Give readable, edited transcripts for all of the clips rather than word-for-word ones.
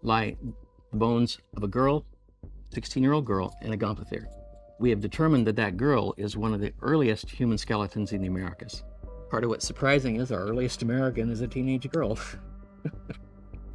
lie the bones of a girl, 16-year-old girl, in a Gomphotherium. We have determined that that girl is one of the earliest human skeletons in the Americas. Part of what's surprising is our earliest American is a teenage girl.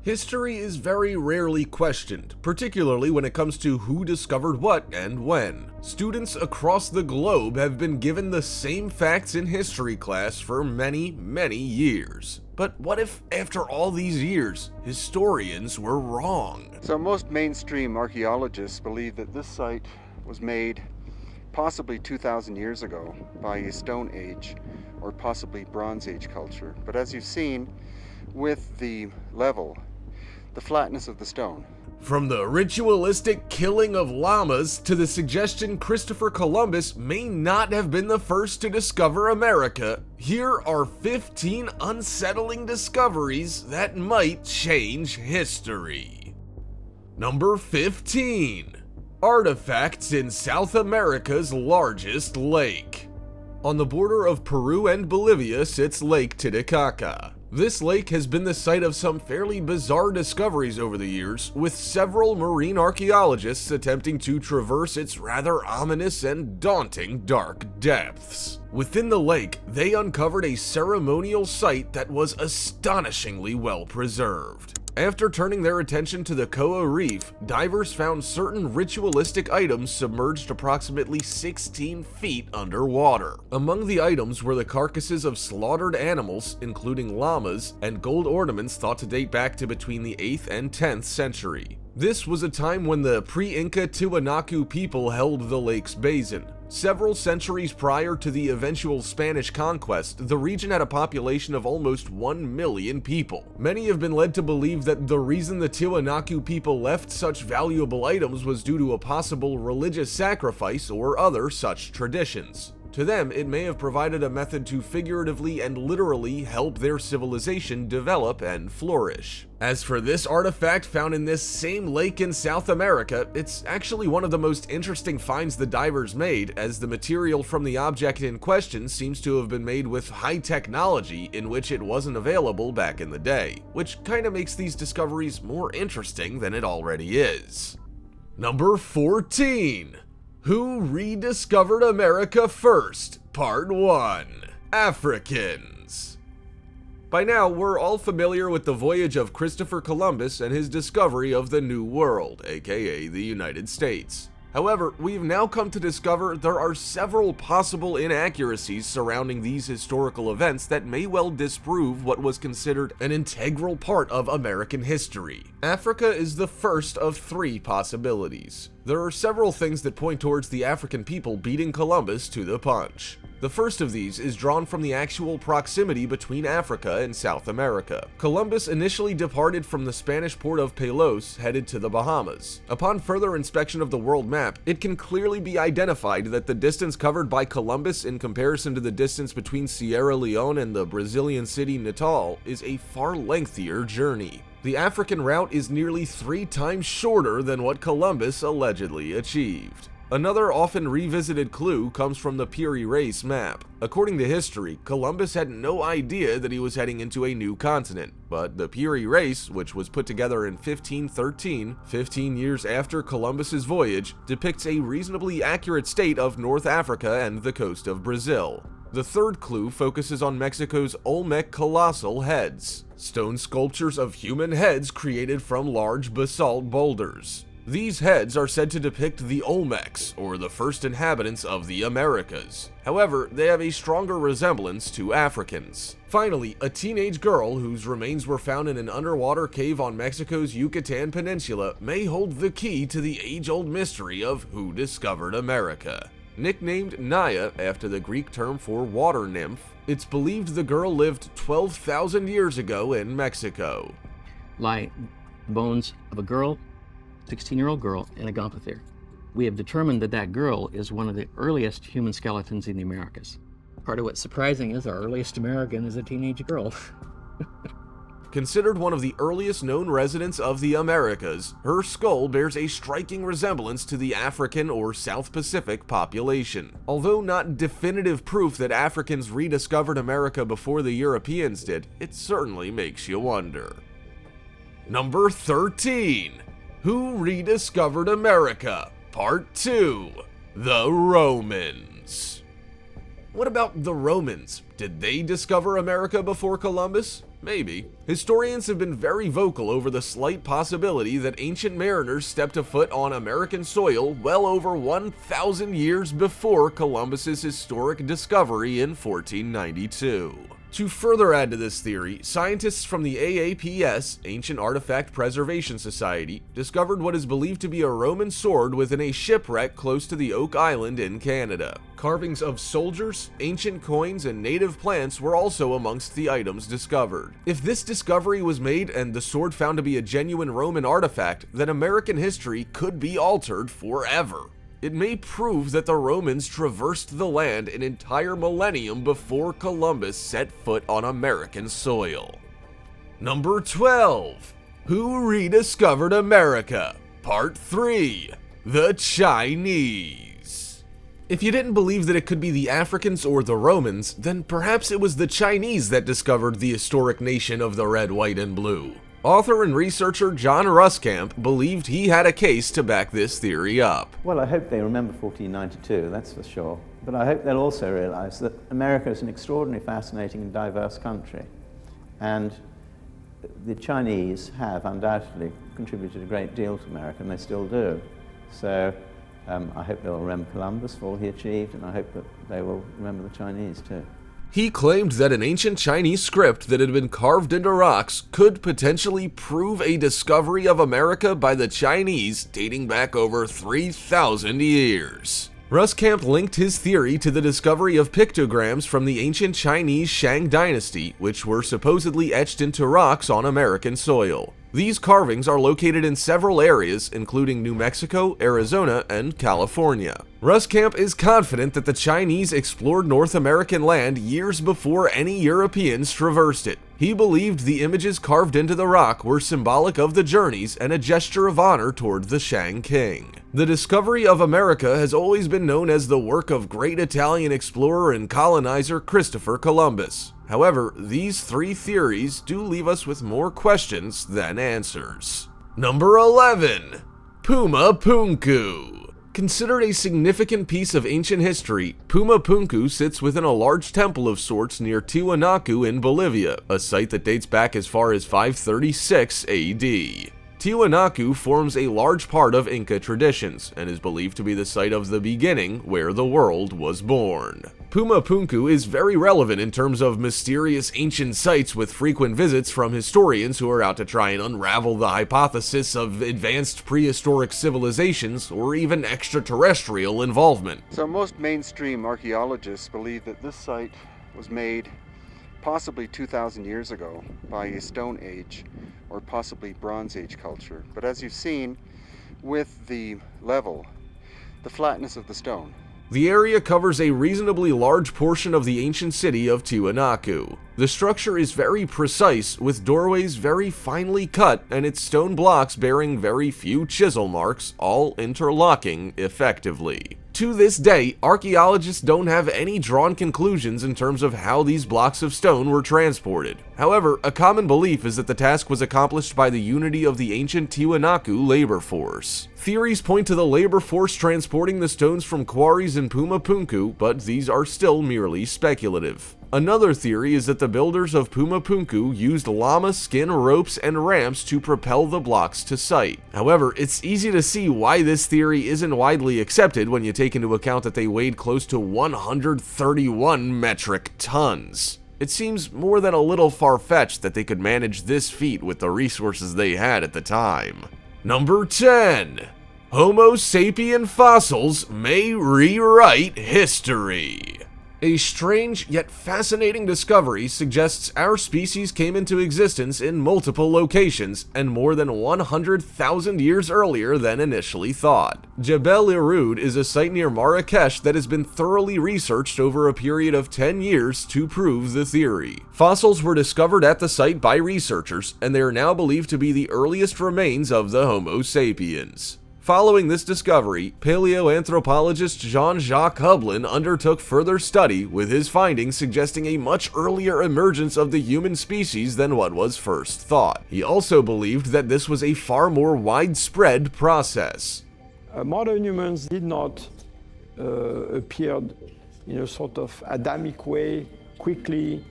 History is very rarely questioned, particularly when it comes to who discovered what and when. Students across the globe have been given the same facts in history class for many, many years. But what if, after all these years, historians were wrong? So most mainstream archaeologists believe that this site was made possibly 2,000 years ago by a Stone Age or possibly Bronze Age culture. But as you've seen with the level, the flatness of the stone. From the ritualistic killing of llamas to the suggestion Christopher Columbus may not have been the first to discover America, here are 15 unsettling discoveries that might change history. Number 15. Artifacts in South America's largest lake. On the border of Peru and Bolivia sits Lake Titicaca. This lake has been the site of some fairly bizarre discoveries over the years, with several marine archaeologists attempting to traverse its rather ominous and daunting dark depths. Within the lake, they uncovered a ceremonial site that was astonishingly well preserved. After turning their attention to the Koa Reef, divers found certain ritualistic items submerged approximately 16 feet underwater. Among the items were the carcasses of slaughtered animals, including llamas, and gold ornaments thought to date back to between the 8th and 10th century. This was a time when the pre-Inca Tiwanaku people held the lake's basin. Several centuries prior to the eventual Spanish conquest, the region had a population of almost 1 million people. Many have been led to believe that the reason the Tiwanaku people left such valuable items was due to a possible religious sacrifice or other such traditions. To them, it may have provided a method to figuratively and literally help their civilization develop and flourish. As for this artifact found in this same lake in South America, it's actually one of the most interesting finds the divers made, as the material from the object in question seems to have been made with high technology in which it wasn't available back in the day, which kinda makes these discoveries more interesting than it already is. Number 14. Who rediscovered America first? Part 1. Africans. By now, we're all familiar with the voyage of Christopher Columbus and his discovery of the New World, aka the United States. However, we've now come to discover there are several possible inaccuracies surrounding these historical events that may well disprove what was considered an integral part of American history. Africa is the first of 3 possibilities. There are several things that point towards the African people beating Columbus to the punch. The first of these is drawn from the actual proximity between Africa and South America. Columbus initially departed from the Spanish port of Palos, headed to the Bahamas. Upon further inspection of the world map, it can clearly be identified that the distance covered by Columbus in comparison to the distance between Sierra Leone and the Brazilian city Natal is a far lengthier journey. The African route is nearly 3 times shorter than what Columbus allegedly achieved. Another often revisited clue comes from the Piri Reis map. According to history, Columbus had no idea that he was heading into a new continent, but the Piri Reis, which was put together in 1513, 15 years after Columbus's voyage, depicts a reasonably accurate state of North Africa and the coast of Brazil. The third clue focuses on Mexico's Olmec colossal heads, stone sculptures of human heads created from large basalt boulders. These heads are said to depict the Olmecs, or the first inhabitants of the Americas. However, they have a stronger resemblance to Africans. Finally, a teenage girl whose remains were found in an underwater cave on Mexico's Yucatan Peninsula may hold the key to the age-old mystery of who discovered America. Nicknamed Naya after the Greek term for water nymph, it's believed the girl lived 12,000 years ago in Mexico. Lie the bones of a girl, 16-year-old girl, in a Gomphotherium. We have determined that that girl is one of the earliest human skeletons in the Americas. Part of what's surprising is our earliest American is a teenage girl. Considered one of the earliest known residents of the Americas, her skull bears a striking resemblance to the African or South Pacific population. Although not definitive proof that Africans rediscovered America before the Europeans did, it certainly makes you wonder. Number 13. Who rediscovered America? Part 2. The Romans. What about the Romans? Did they discover America before Columbus? Maybe. Historians have been very vocal over the slight possibility that ancient mariners stepped a foot on American soil well over 1,000 years before Columbus's historic discovery in 1492. To further add to this theory, scientists from the AAPS, Ancient Artifact Preservation Society, discovered what is believed to be a Roman sword within a shipwreck close to the Oak Island in Canada. Carvings of soldiers, ancient coins, and native plants were also amongst the items discovered. If this discovery was made and the sword found to be a genuine Roman artifact, then American history could be altered forever. It may prove that the Romans traversed the land an entire millennium before Columbus set foot on American soil. Number 12. Who rediscovered America? Part 3. The Chinese. If you didn't believe that it could be the Africans or the Romans, then perhaps it was the Chinese that discovered the historic nation of the red, white, and blue. Author and researcher John Ruskamp believed he had a case to back this theory up. Well, I hope they remember 1492, that's for sure. But I hope they'll also realize that America is an extraordinarily fascinating and diverse country. And the Chinese have undoubtedly contributed a great deal to America, and they still do. So I hope they'll remember Columbus for all he achieved, and I hope that they will remember the Chinese too. He claimed that an ancient Chinese script that had been carved into rocks could potentially prove a discovery of America by the Chinese dating back over 3,000 years. Ruskamp linked his theory to the discovery of pictograms from the ancient Chinese Shang dynasty, which were supposedly etched into rocks on American soil. These carvings are located in several areas, including New Mexico, Arizona, and California. Ruskamp is confident that the Chinese explored North American land years before any Europeans traversed it. He believed the images carved into the rock were symbolic of the journeys and a gesture of honor toward the Shang king. The discovery of America has always been known as the work of great Italian explorer and colonizer Christopher Columbus. However, these three theories do leave us with more questions than answers. Number 11. Puma Punku. Considered a significant piece of ancient history, Puma Punku sits within a large temple of sorts near Tiwanaku in Bolivia, a site that dates back as far as 536 AD. Tiwanaku forms a large part of Inca traditions and is believed to be the site of the beginning where the world was born. Puma Punku is very relevant in terms of mysterious ancient sites with frequent visits from historians who are out to try and unravel the hypothesis of advanced prehistoric civilizations or even extraterrestrial involvement. So most mainstream archaeologists believe that this site was made possibly 2,000 years ago by a Stone Age or possibly Bronze Age culture. But as you've seen with the level, the flatness of the stone, the area covers a reasonably large portion of the ancient city of Tiwanaku. The structure is very precise, with doorways very finely cut and its stone blocks bearing very few chisel marks, all interlocking effectively. To this day, archaeologists don't have any drawn conclusions in terms of how these blocks of stone were transported. However, a common belief is that the task was accomplished by the unity of the ancient Tiwanaku labor force. Theories point to the labor force transporting the stones from quarries in Puma Punku, but these are still merely speculative. Another theory is that the builders of Puma Punku used llama skin ropes and ramps to propel the blocks to site. However, it's easy to see why this theory isn't widely accepted when you take into account that they weighed close to 131 metric tons. It seems more than a little far-fetched that they could manage this feat with the resources they had at the time. Number 10. Homo sapien fossils may rewrite history. A strange yet fascinating discovery suggests our species came into existence in multiple locations and more than 100,000 years earlier than initially thought. Jebel Irhoud is a site near Marrakesh that has been thoroughly researched over a period of 10 years to prove the theory. Fossils were discovered at the site by researchers, and they are now believed to be the earliest remains of the Homo sapiens. Following this discovery, paleoanthropologist Jean-Jacques Hublin undertook further study, with his findings suggesting a much earlier emergence of the human species than what was first thought. He also believed that this was a far more widespread process. Modern humans did not appear in a sort of Adamic way, quickly,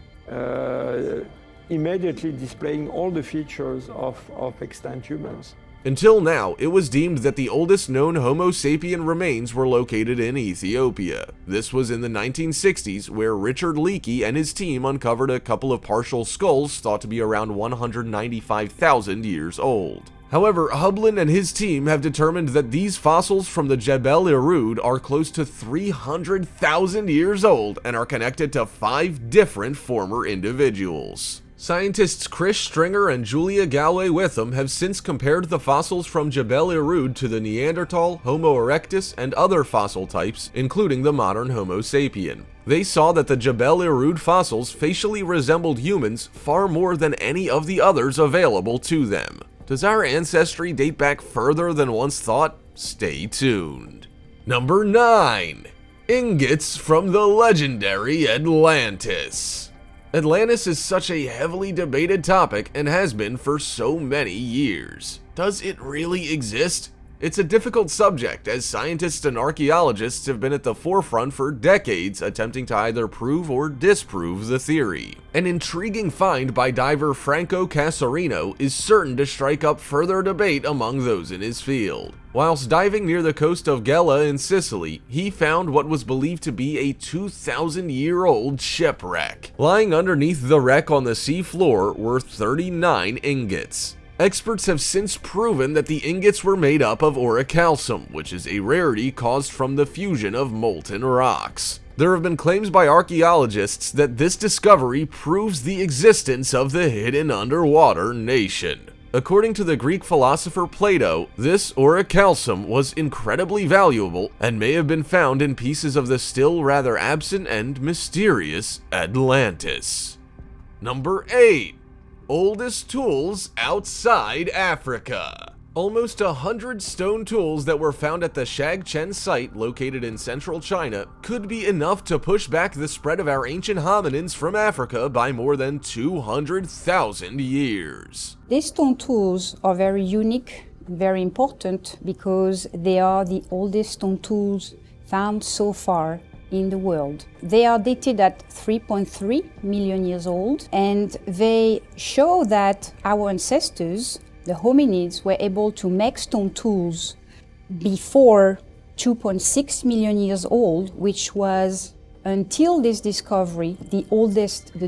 immediately displaying all the features of extant humans. Until now, it was deemed that the oldest known Homo sapien remains were located in Ethiopia. This was in the 1960s, where Richard Leakey and his team uncovered a couple of partial skulls thought to be around 195,000 years old. However, Hublin and his team have determined that these fossils from the Jebel Irhoud are close to 300,000 years old and are connected to 5 different former individuals. Scientists Chris Stringer and Julia Galway-Witham have since compared the fossils from Jebel Irhoud to the Neanderthal, Homo erectus, and other fossil types, including the modern Homo sapien. They saw that the Jebel Irhoud fossils facially resembled humans far more than any of the others available to them. Does our ancestry date back further than once thought? Stay tuned. Number 9. Ingots from the legendary Atlantis. Atlantis is such a heavily debated topic and has been for so many years. Does it really exist? It's a difficult subject, as scientists and archaeologists have been at the forefront for decades attempting to either prove or disprove the theory. An intriguing find by diver Franco Casarino is certain to strike up further debate among those in his field. Whilst diving near the coast of Gela in Sicily, he found what was believed to be a 2,000-year-old shipwreck. Lying underneath the wreck on the sea floor were 39 ingots. Experts have since proven that the ingots were made up of orichalcum, which is a rarity caused from the fusion of molten rocks. There have been claims by archaeologists that this discovery proves the existence of the hidden underwater nation. According to the Greek philosopher Plato, this orichalcum was incredibly valuable and may have been found in pieces of the still rather absent and mysterious Atlantis. Number 8. Oldest tools outside Africa. Almost 100 stone tools that were found at the Shagchen site located in central China could be enough to push back the spread of our ancient hominins from Africa by more than 200,000 years. These stone tools are very unique, very important, because they are the oldest stone tools found so far in the world. They are dated at 3.3 million years old, and they show that our ancestors, the hominids, were able to make stone tools before 2.6 million years old, which was, until this discovery, the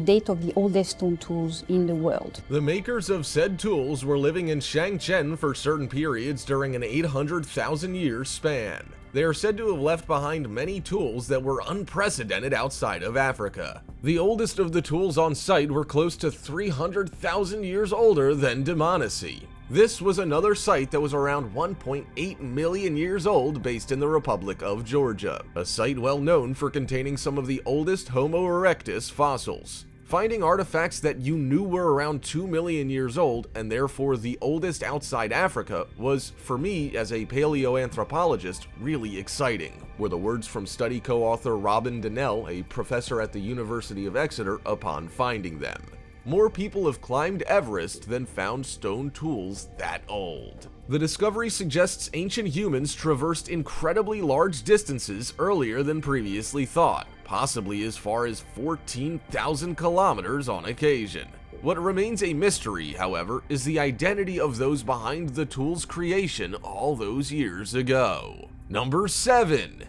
date of the oldest stone tools in the world. The makers of said tools were living in Shangchen for certain periods during an 800,000-year span. They are said to have left behind many tools that were unprecedented outside of Africa. The oldest of the tools on site were close to 300,000 years older than Dmanisi. This was another site that was around 1.8 million years old, based in the Republic of Georgia, a site well known for containing some of the oldest Homo erectus fossils. Finding artifacts that you knew were around 2 million years old, and therefore the oldest outside Africa, was, for me as a paleoanthropologist, really exciting, were the words from study co-author Robin Donnell, a professor at the University of Exeter, upon finding them. More people have climbed Everest than found stone tools that old. The discovery suggests ancient humans traversed incredibly large distances earlier than previously thought, possibly as far as 14,000 kilometers on occasion. What remains a mystery, however, is the identity of those behind the tool's creation all those years ago. Number 7.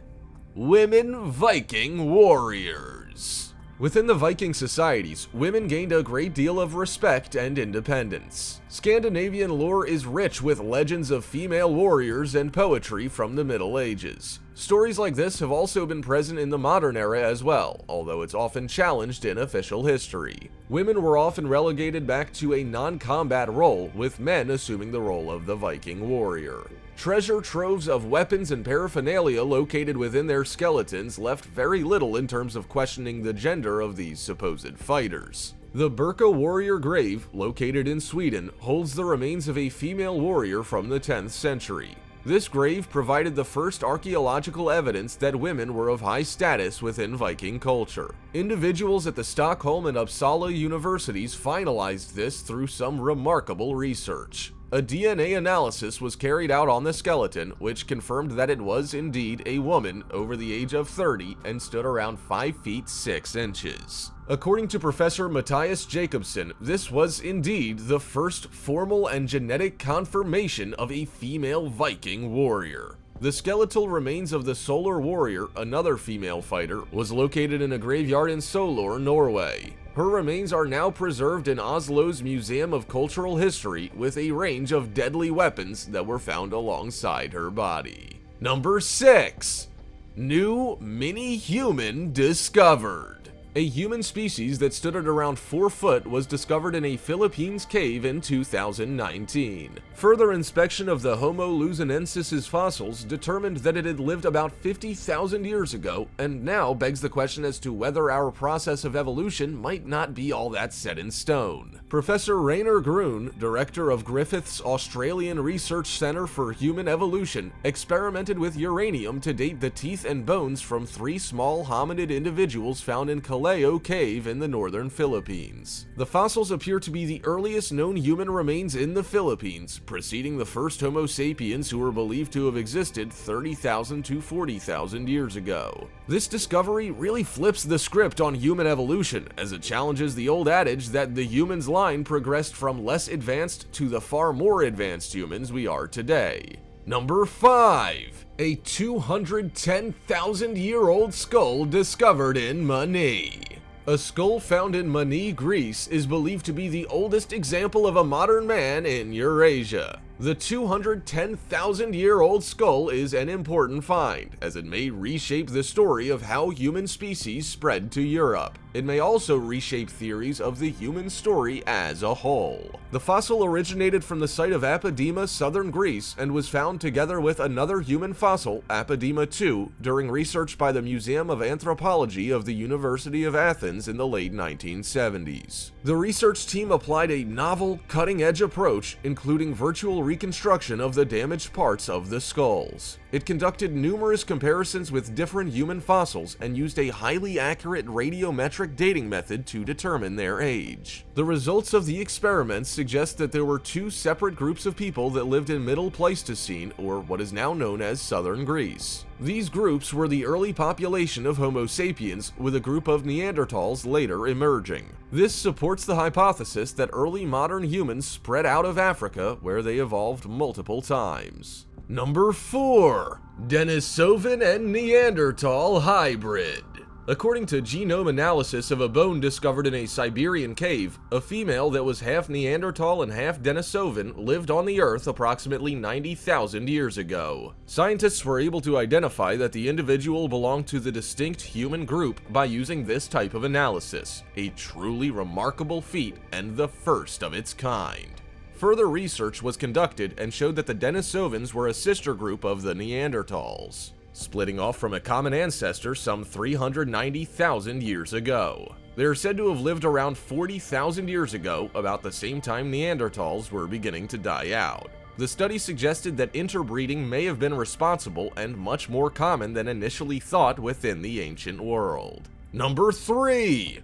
Women Viking warriors. Within the Viking societies, women gained a great deal of respect and independence. Scandinavian lore is rich with legends of female warriors and poetry from the Middle Ages. Stories like this have also been present in the modern era as well, although it's often challenged in official history. Women were often relegated back to a non-combat role, with men assuming the role of the Viking warrior. Treasure troves of weapons and paraphernalia located within their skeletons left very little in terms of questioning the gender of these supposed fighters. The Birka warrior grave, located in Sweden, holds the remains of a female warrior from the 10th century. This grave provided the first archaeological evidence that women were of high status within Viking culture. Individuals at the Stockholm and Uppsala universities finalized this through some remarkable research. A DNA analysis was carried out on the skeleton, which confirmed that it was indeed a woman over the age of 30 and stood around 5 feet 6 inches. According to Professor Matthias Jacobsen, this was indeed the first formal and genetic confirmation of a female Viking warrior. The skeletal remains of the Solar Warrior, another female fighter, was located in a graveyard in Solør, Norway. Her remains are now preserved in Oslo's Museum of Cultural History with a range of deadly weapons that were found alongside her body. Number 6. New mini-human discovered. A human species that stood at around 4 foot was discovered in a Philippines cave in 2019. Further inspection of the Homo luzonensis' fossils determined that it had lived about 50,000 years ago, and now begs the question as to whether our process of evolution might not be all that set in stone. Professor Rainer Grun, director of Griffith's Australian Research Centre for Human Evolution, experimented with uranium to date the teeth and bones from 3 small hominid individuals found in Callao Cave in the northern Philippines. The fossils appear to be the earliest known human remains in the Philippines, preceding the first Homo sapiens who were believed to have existed 30,000 to 40,000 years ago. This discovery really flips the script on human evolution, as it challenges the old adage that the humans line progressed from less advanced to the far more advanced humans we are today. Number 5. A 210,000-year-old skull discovered in Mani. A skull found in Mani, Greece is believed to be the oldest example of a modern man in Eurasia. The 210,000-year-old skull is an important find, as it may reshape the story of how human species spread to Europe. It may also reshape theories of the human story as a whole. The fossil originated from the site of Apodema, southern Greece, and was found together with another human fossil, Apodema II, during research by the Museum of Anthropology of the University of Athens in the late 1970s. The research team applied a novel, cutting-edge approach, including virtual reconstruction of the damaged parts of the skulls. It conducted numerous comparisons with different human fossils and used a highly accurate radiometric dating method to determine their age. The results of the experiments suggest that there were 2 separate groups of people that lived in Middle Pleistocene, or what is now known as southern Greece. These groups were the early population of Homo sapiens, with a group of Neanderthals later emerging. This supports the hypothesis that early modern humans spread out of Africa, where they evolved multiple times. Number 4. Denisovan and Neanderthal hybrid. According to genome analysis of a bone discovered in a Siberian cave, a female that was half Neanderthal and half Denisovan lived on the Earth approximately 90,000 years ago. Scientists were able to identify that the individual belonged to the distinct human group by using this type of analysis, a truly remarkable feat and the first of its kind. Further research was conducted and showed that the Denisovans were a sister group of the Neanderthals, splitting off from a common ancestor some 390,000 years ago. They are said to have lived around 40,000 years ago, about the same time Neanderthals were beginning to die out. The study suggested that interbreeding may have been responsible and much more common than initially thought within the ancient world. Number 3.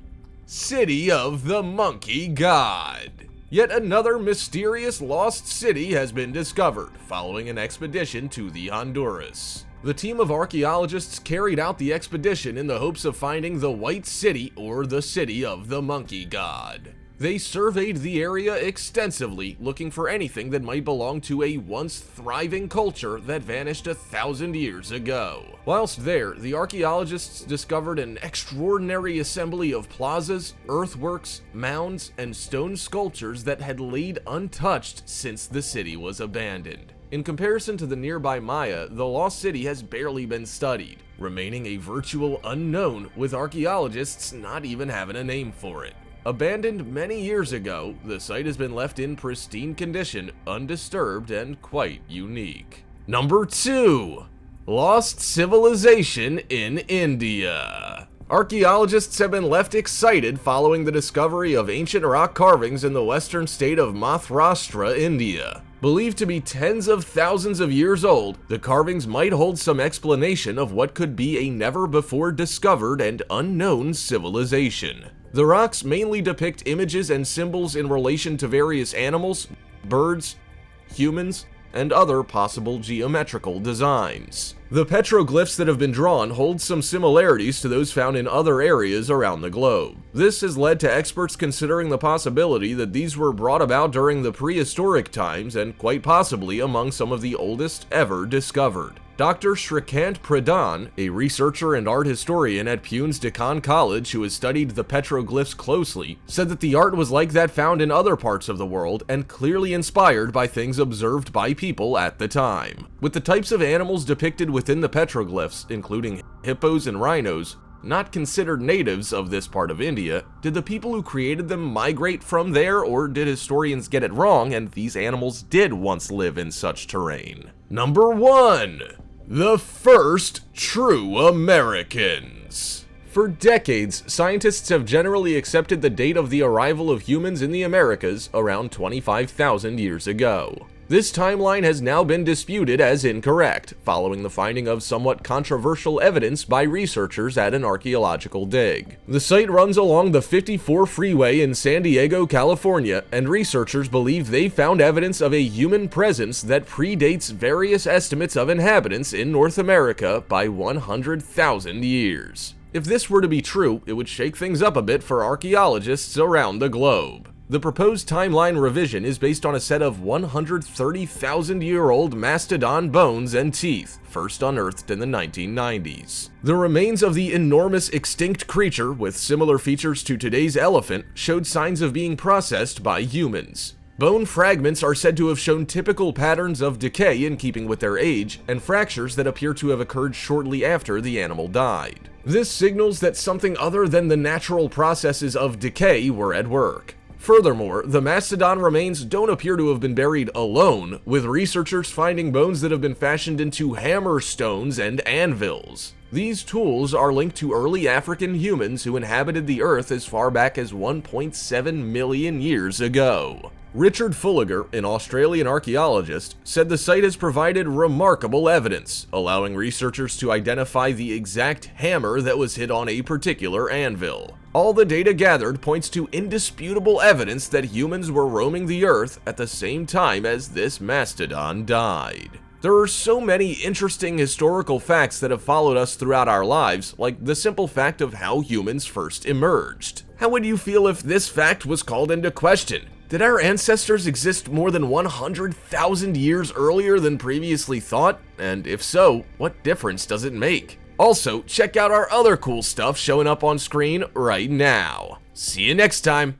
City of the Monkey God. Yet another mysterious lost city has been discovered following an expedition to the Honduras. The team of archaeologists carried out the expedition in the hopes of finding the White City, or the City of the Monkey God. They surveyed the area extensively, looking for anything that might belong to a once thriving culture that vanished 1,000 years ago. Whilst there, the archaeologists discovered an extraordinary assembly of plazas, earthworks, mounds, and stone sculptures that had laid untouched since the city was abandoned. In comparison to the nearby Maya, the lost city has barely been studied, remaining a virtual unknown, with archaeologists not even having a name for it. Abandoned many years ago, the site has been left in pristine condition, undisturbed, and quite unique. Number 2. Lost civilization in India. Archaeologists have been left excited following the discovery of ancient rock carvings in the western state of Maharashtra, India. Believed to be tens of thousands of years old, the carvings might hold some explanation of what could be a never-before-discovered and unknown civilization. The rocks mainly depict images and symbols in relation to various animals, birds, humans, and other possible geometrical designs. The petroglyphs that have been drawn hold some similarities to those found in other areas around the globe. This has led to experts considering the possibility that these were brought about during the prehistoric times and quite possibly among some of the oldest ever discovered. Dr. Shrikant Pradhan, a researcher and art historian at Pune's Deccan College who has studied the petroglyphs closely, said that the art was like that found in other parts of the world and clearly inspired by things observed by people at the time. With the types of animals depicted within the petroglyphs, including hippos and rhinos, not considered natives of this part of India, did the people who created them migrate from there, or did historians get it wrong and these animals did once live in such terrain? Number 1. The first true Americans. For decades, scientists have generally accepted the date of the arrival of humans in the Americas around 25,000 years ago. This timeline has now been disputed as incorrect, following the finding of somewhat controversial evidence by researchers at an archaeological dig. The site runs along the 54 freeway in San Diego, California, and researchers believe they found evidence of a human presence that predates various estimates of inhabitants in North America by 100,000 years. If this were to be true, it would shake things up a bit for archaeologists around the globe. The proposed timeline revision is based on a set of 130,000-year-old mastodon bones and teeth, first unearthed in the 1990s. The remains of the enormous extinct creature, with similar features to today's elephant, showed signs of being processed by humans. Bone fragments are said to have shown typical patterns of decay in keeping with their age, and fractures that appear to have occurred shortly after the animal died. This signals that something other than the natural processes of decay were at work. Furthermore, the mastodon remains don't appear to have been buried alone, with researchers finding bones that have been fashioned into hammer stones and anvils. These tools are linked to early African humans who inhabited the Earth as far back as 1.7 million years ago. Richard Fulliger, an Australian archaeologist, said the site has provided remarkable evidence, allowing researchers to identify the exact hammer that was hit on a particular anvil. All the data gathered points to indisputable evidence that humans were roaming the Earth at the same time as this mastodon died. There are so many interesting historical facts that have followed us throughout our lives, like the simple fact of how humans first emerged. How would you feel if this fact was called into question? Did our ancestors exist more than 100,000 years earlier than previously thought? And if so, what difference does it make? Also, check out our other cool stuff showing up on screen right now. See you next time!